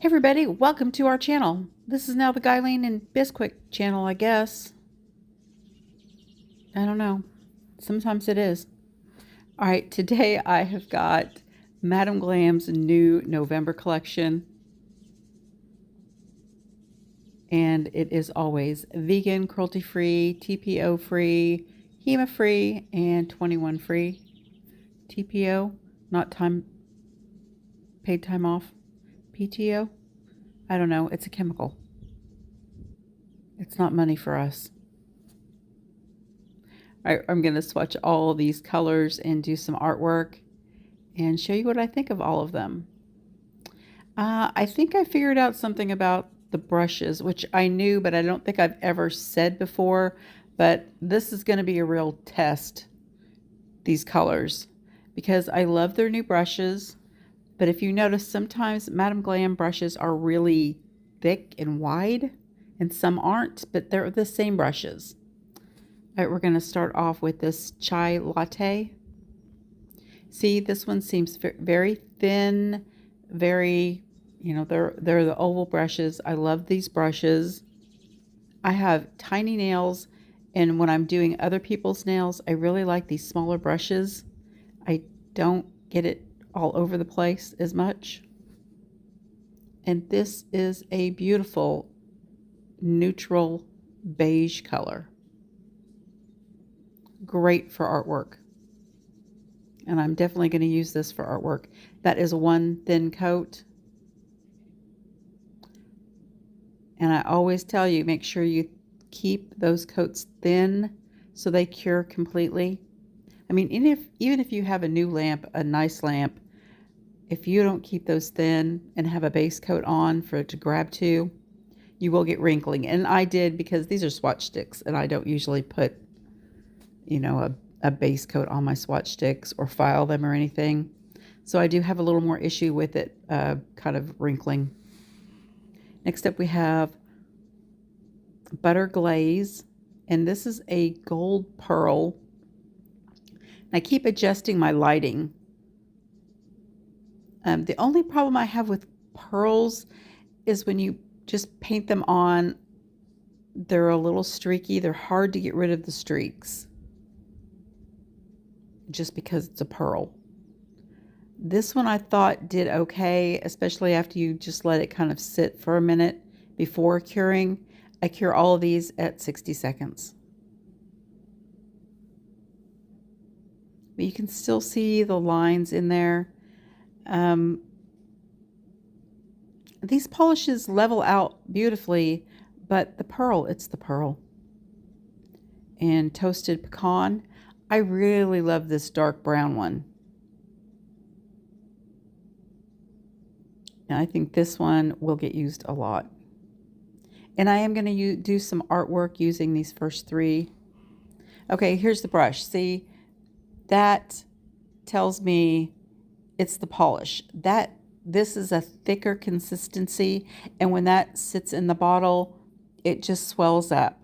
Hey everybody, welcome to our channel. This is now the Guyline and Bisquick channel, I guess. I don't know. Sometimes it is. All right, today I have got Madam Glam's new November collection. And it is always vegan, cruelty-free, TPO-free, HEMA-free, and 21-free. TPO, not paid time off. PTO, I don't know. It's a chemical. It's not money for us. I'm going to swatch all these colors and do some artwork and show you what I think of all of them. I think I figured out something about the brushes, which I knew, but I don't think I've ever said before. But this is going to be a real test, these colors, because I love their new brushes. But if you notice, sometimes Madam Glam brushes are really thick and wide, and some aren't, but they're the same brushes. All right, we're going to start off with this chai latte. See, this one seems very thin, very, they're the oval brushes. I love these brushes. I have tiny nails, and when I'm doing other people's nails, I really like these smaller brushes. I don't get it all over the place as much. And this is a beautiful neutral beige color. Great for artwork. And I'm definitely going to use this for artwork. That is one thin coat. And I always tell you, make sure you keep those coats thin so they cure completely. I mean, even if you have a new lamp, a nice lamp, if you don't keep those thin and have a base coat on for it to grab to, you will get wrinkling. And I did, because these are swatch sticks, and I don't usually put, a base coat on my swatch sticks or file them or anything. So I do have a little more issue with it kind of wrinkling. Next up we have Butter Glaze, and this is a gold pearl. I keep adjusting my lighting. The only problem I have with pearls is when you just paint them on, they're a little streaky. They're hard to get rid of the streaks just because it's a pearl. This one I thought did okay, especially after you just let it kind of sit for a minute before curing. I cure all of these at 60 seconds. But you can still see the lines in there. These polishes level out beautifully, but the pearl, it's the pearl. And Toasted Pecan. I really love this dark brown one. And I think this one will get used a lot. And I am going to do some artwork using these first three. Okay, here's the brush. See, that tells me it's the polish. This is a thicker consistency, and when that sits in the bottle, it just swells up.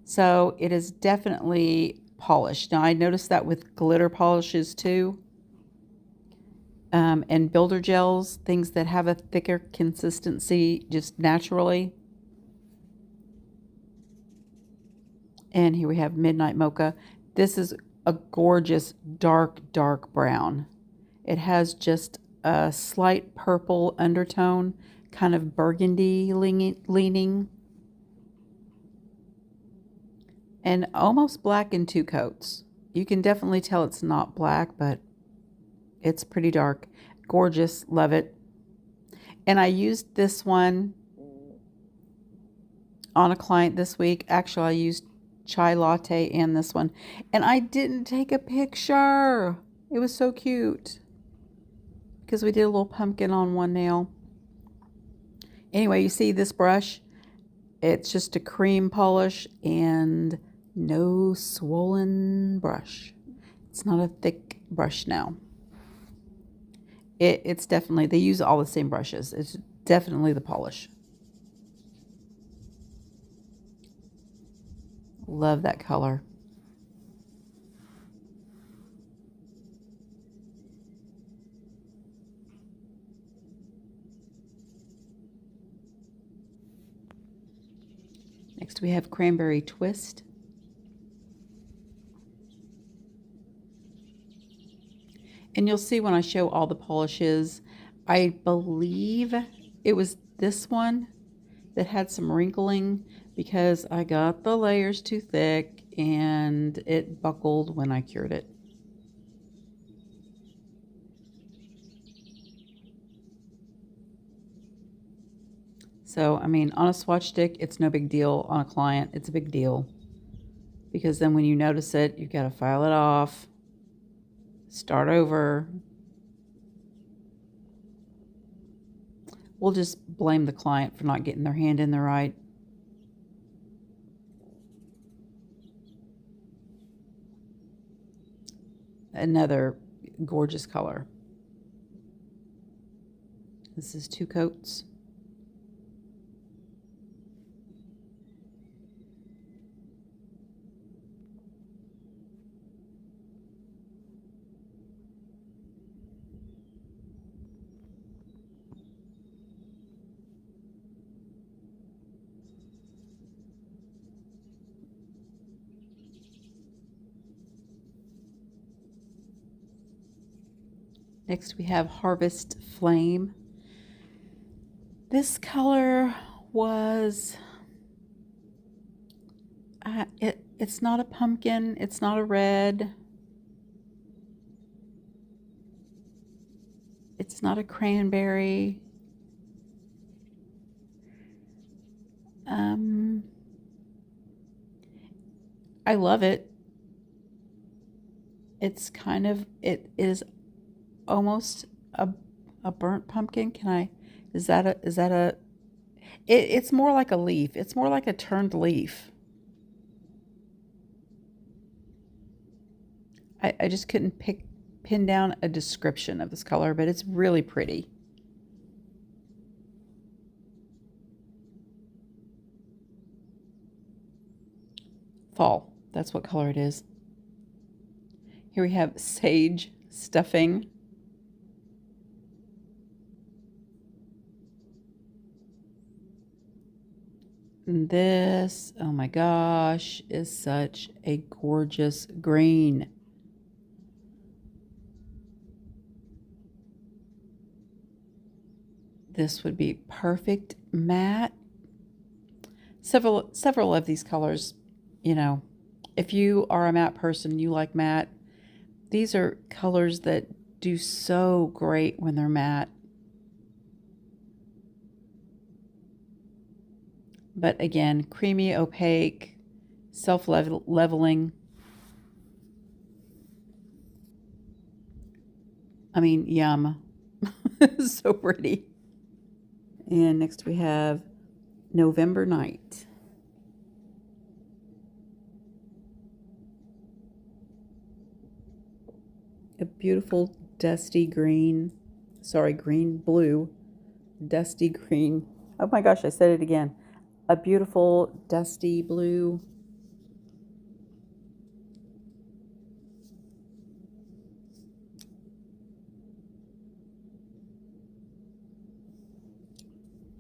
So it is definitely polished. Now I noticed that with glitter polishes too, and builder gels, things that have a thicker consistency just naturally. And here we have Midnight Mocha. This is a gorgeous dark brown. It has just a slight purple undertone, kind of burgundy leaning, and almost black in two coats. You can definitely tell it's not black, but it's pretty dark. Gorgeous, love it. And I used this one on a client this week. Actually, I used chai latte and this one, and I didn't take a picture. It was so cute because we did a little pumpkin on one nail. Anyway, you see this brush, it's just a cream polish and no swollen brush. It's not a thick brush now. It's definitely, they use all the same brushes. It's definitely the polish. Love that color. Next we have Cranberry Twist. And you'll see when I show all the polishes, I believe it was this one that had some wrinkling because I got the layers too thick and it buckled when I cured it. So, I mean, on a swatch stick, it's no big deal. On a client, it's a big deal. Because then when you notice it, you've got to file it off, start over. We'll just blame the client for not getting their hand in there right. Another gorgeous color. This is 2 coats. Next we have Harvest Flame. This color was, it's not a pumpkin, it's not a red, it's not a cranberry. I love it. It's kind of, it is almost a burnt pumpkin. It's more like a leaf. It's more like a turned leaf. I just couldn't pin down a description of this color, but it's really pretty. Fall, that's what color it is. Here we have Sage Stuffing. And this, oh my gosh, is such a gorgeous green. This would be perfect matte. Several of these colors, you know, if you are a matte person, you like matte, these are colors that do so great when they're matte. But again, creamy, opaque, self-leveling. I mean, yum. So pretty. And next we have November Night. A beautiful dusty green, blue, dusty green. Oh my gosh, I said it again. A beautiful dusty blue.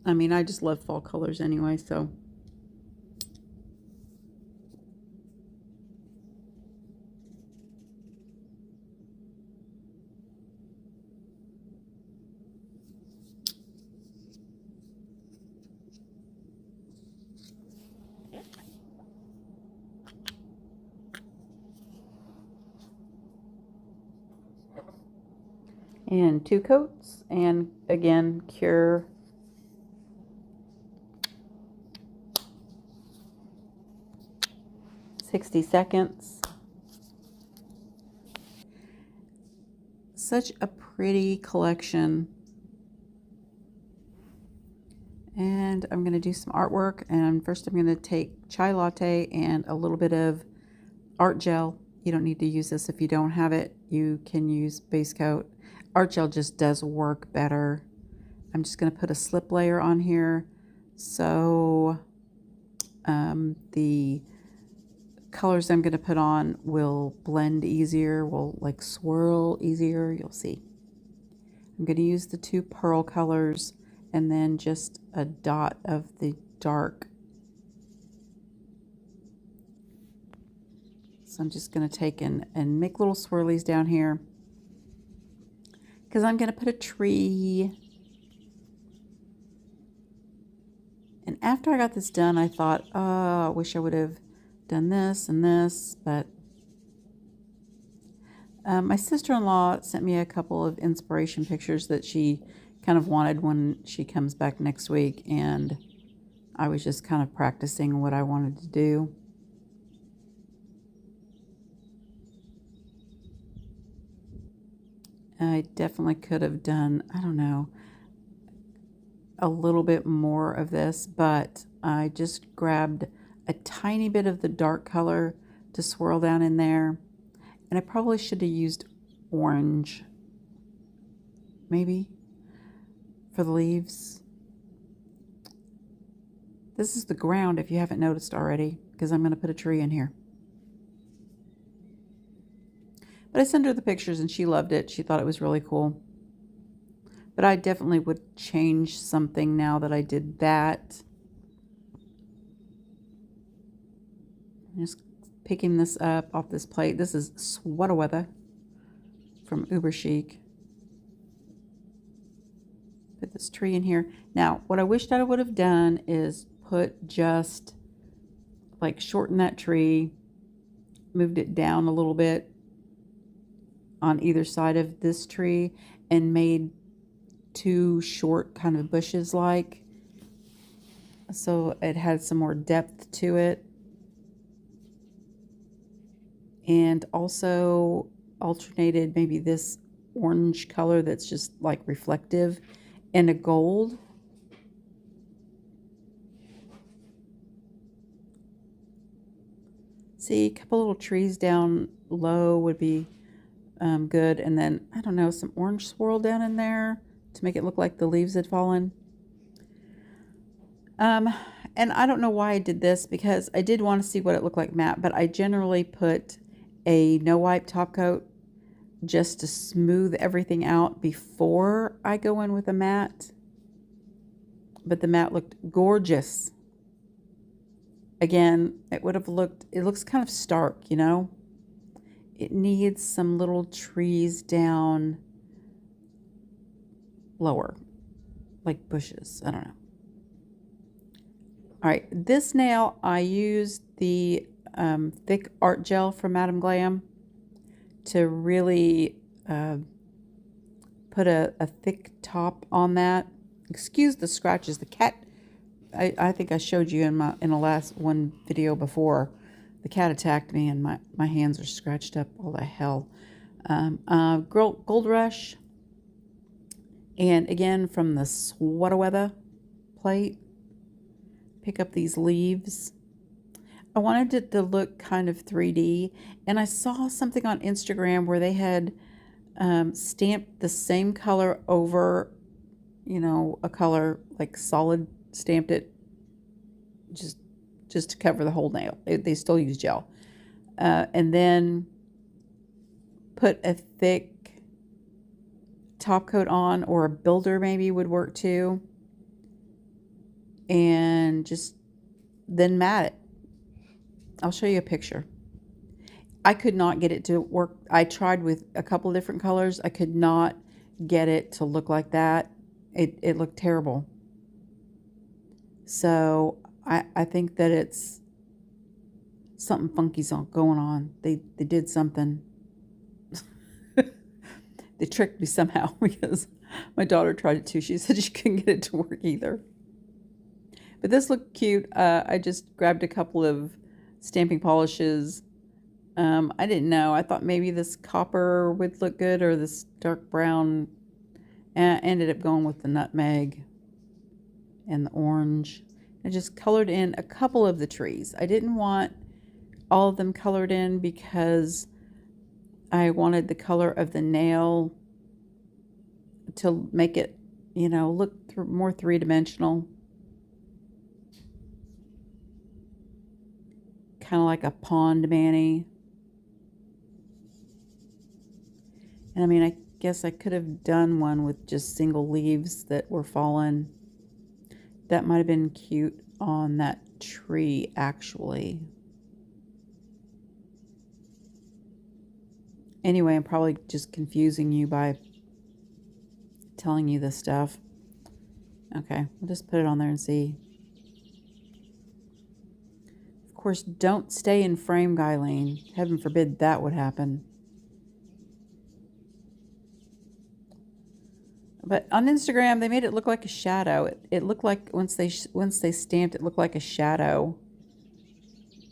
I mean, I just love fall colors anyway, so. And 2 coats, and again, cure. $60. Such a pretty collection. And I'm going to do some artwork, and first I'm going to take chai latte and a little bit of art gel. You don't need to use this if you don't have it. You can use base coat. Art gel just does work better. I'm just going to put a slip layer on here so the colors I'm going to put on will blend easier, will like swirl easier. You'll see. I'm going to use the 2 pearl colors and then just a dot of the dark So I'm just going to take and make little swirlies down here, because I'm going to put a tree. And after I got this done, I thought, oh, I wish I would have done this and this, but my sister-in-law sent me a couple of inspiration pictures that she kind of wanted when she comes back next week, and I was just kind of practicing what I wanted to do. I definitely could have done, I don't know, a little bit more of this, but I just grabbed a tiny bit of the dark color to swirl down in there. And I probably should have used orange, maybe, for the leaves. This is the ground, if you haven't noticed already, because I'm going to put a tree in here. But I sent her the pictures and she loved it. She thought it was really cool. But I definitely would change something now that I did that. I'm just picking this up off this plate. This is Sweater Weather from Uber Chic. Put this tree in here. Now, what I wished I would have done is put just, like, shorten that tree, moved it down a little bit on either side of this tree, and made two short kind of bushes, like, so it had some more depth to it. And also alternated maybe this orange color that's just like reflective and a gold. See, a couple little trees down low would be good. And then, I don't know, some orange swirl down in there to make it look like the leaves had fallen. And I don't know why I did this, because I did want to see what it looked like matte, but I generally put a no wipe top coat just to smooth everything out before I go in with a matte. But the matte looked gorgeous. Again, it would have looked, it looks kind of stark, you know? It needs some little trees down lower, like bushes. I don't know. All right, this nail, I used the thick art gel from Madam Glam to really put a thick top on that. Excuse the scratches. The cat, I think I showed you in the last one video before. The cat attacked me and my hands are scratched up all the hell. Gold Rush. And again, from the Sweater Weather plate, pick up these leaves. I wanted it to look kind of 3D, and I saw something on Instagram where they had stamped the same color over, you know, a color, like solid, stamped it just to cover the whole nail. They still use gel. And then put a thick top coat on, or a builder maybe would work too. And just then matte it. I'll show you a picture. I could not get it to work. I tried with a couple of different colors. I could not get it to look like that. It looked terrible. So I think that it's something funky's going on. They did something. They tricked me somehow, because my daughter tried it too. She said she couldn't get it to work either. But this looked cute. I just grabbed a couple of stamping polishes. I didn't know. I thought maybe this copper would look good, or this dark brown. And I ended up going with the nutmeg and the orange. I just colored in a couple of the trees. I didn't want all of them colored in, because I wanted the color of the nail to make it, you know, look more three-dimensional. Kind of like a pond mani. And I mean, I guess I could have done one with just single leaves that were fallen. That might have been cute on that tree, actually. Anyway, I'm probably just confusing you by telling you this stuff. Okay, we'll just put it on there and see. Of course, don't stay in frame, Guyleen. Heaven forbid that would happen. But on Instagram, they made it look like a shadow. It looked like once they stamped, it looked like a shadow.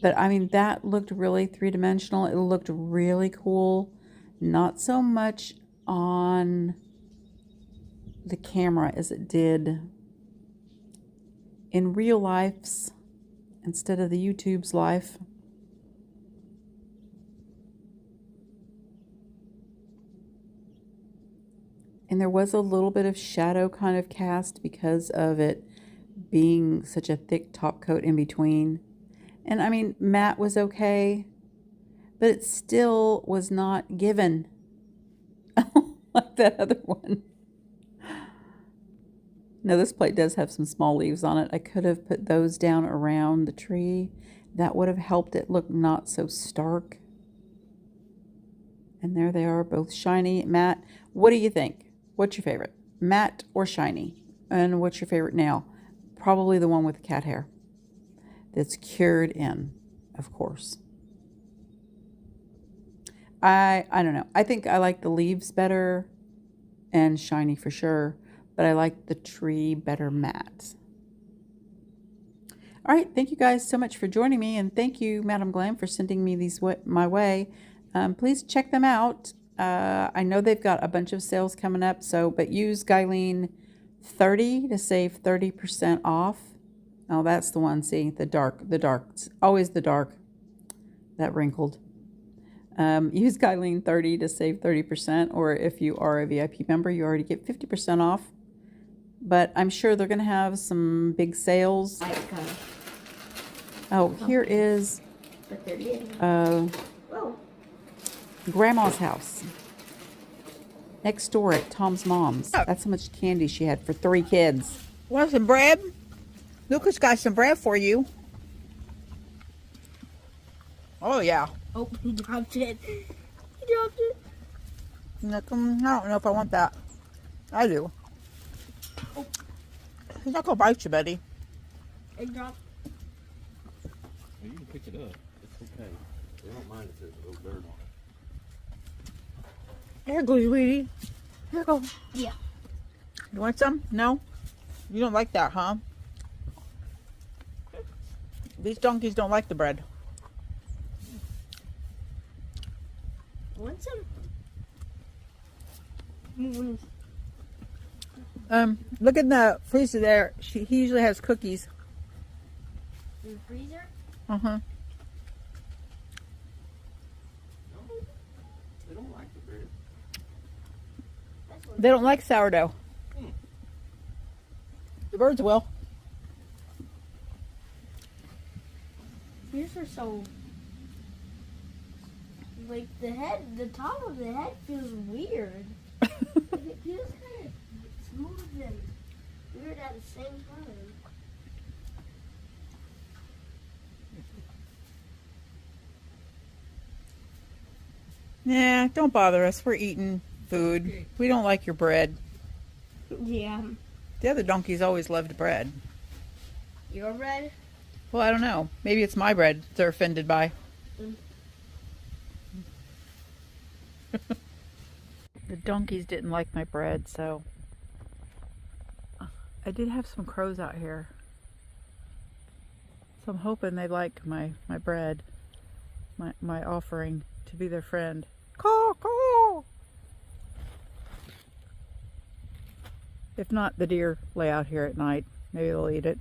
But I mean, that looked really three-dimensional. It looked really cool. Not so much on the camera as it did in real life's instead of the YouTube's life. And there was a little bit of shadow kind of cast because of it being such a thick top coat in between. And I mean, matte was okay, but it still was not given like that other one. Now this plate does have some small leaves on it. I could have put those down around the tree. That would have helped it look not so stark. And there they are, both shiny, matte. What do you think? What's your favorite? Matte or shiny? And what's your favorite nail? Probably the one with the cat hair. That's cured in, of course. I don't know. I think I like the leaves better and shiny for sure, but I like the tree better matte. All right, thank you guys so much for joining me, and thank you, Madam Glam, for sending me these my way. Please check them out. I know they've got a bunch of sales coming up, but use Guyleen 30 to save 30% off. Oh, that's the one. See, the dark. It's always the dark. That wrinkled. Use Guyleen 30 to save 30%, or if you are a VIP member, you already get 50% off. But I'm sure they're going to have some big sales. Oh, here is Grandma's house. Next door at Tom's mom's. That's how much candy she had for 3 kids. Want some bread? Lucas got some bread for you. Oh, yeah. Oh, he dropped it. He dropped it. Look, I don't know if I want that. I do. Oh. He's not going to bite you, buddy. It dropped. Well, you can pick it up. It's okay. They don't mind if there's a little dirt on it. Here goes, sweetie. Here go. Yeah. You want some? No? You don't like that, huh? These donkeys don't like the bread. Want some? Look in the freezer there. He usually has cookies. In the freezer? Uh-huh. They don't like the bread. They don't like sourdough. The birds will. Yours are so... Like, the top of the head feels weird. Like, it feels kind of smooth and weird at the same time. Nah, don't bother us. We're eating food. We don't like your bread. Yeah. The other donkeys always loved bread. Your bread? Well, I don't know. Maybe it's my bread they're offended by. The donkeys didn't like my bread, so I did have some crows out here. So I'm hoping they like my bread, my offering to be their friend. Caw, caw. If not, the deer lay out here at night. Maybe they'll eat it.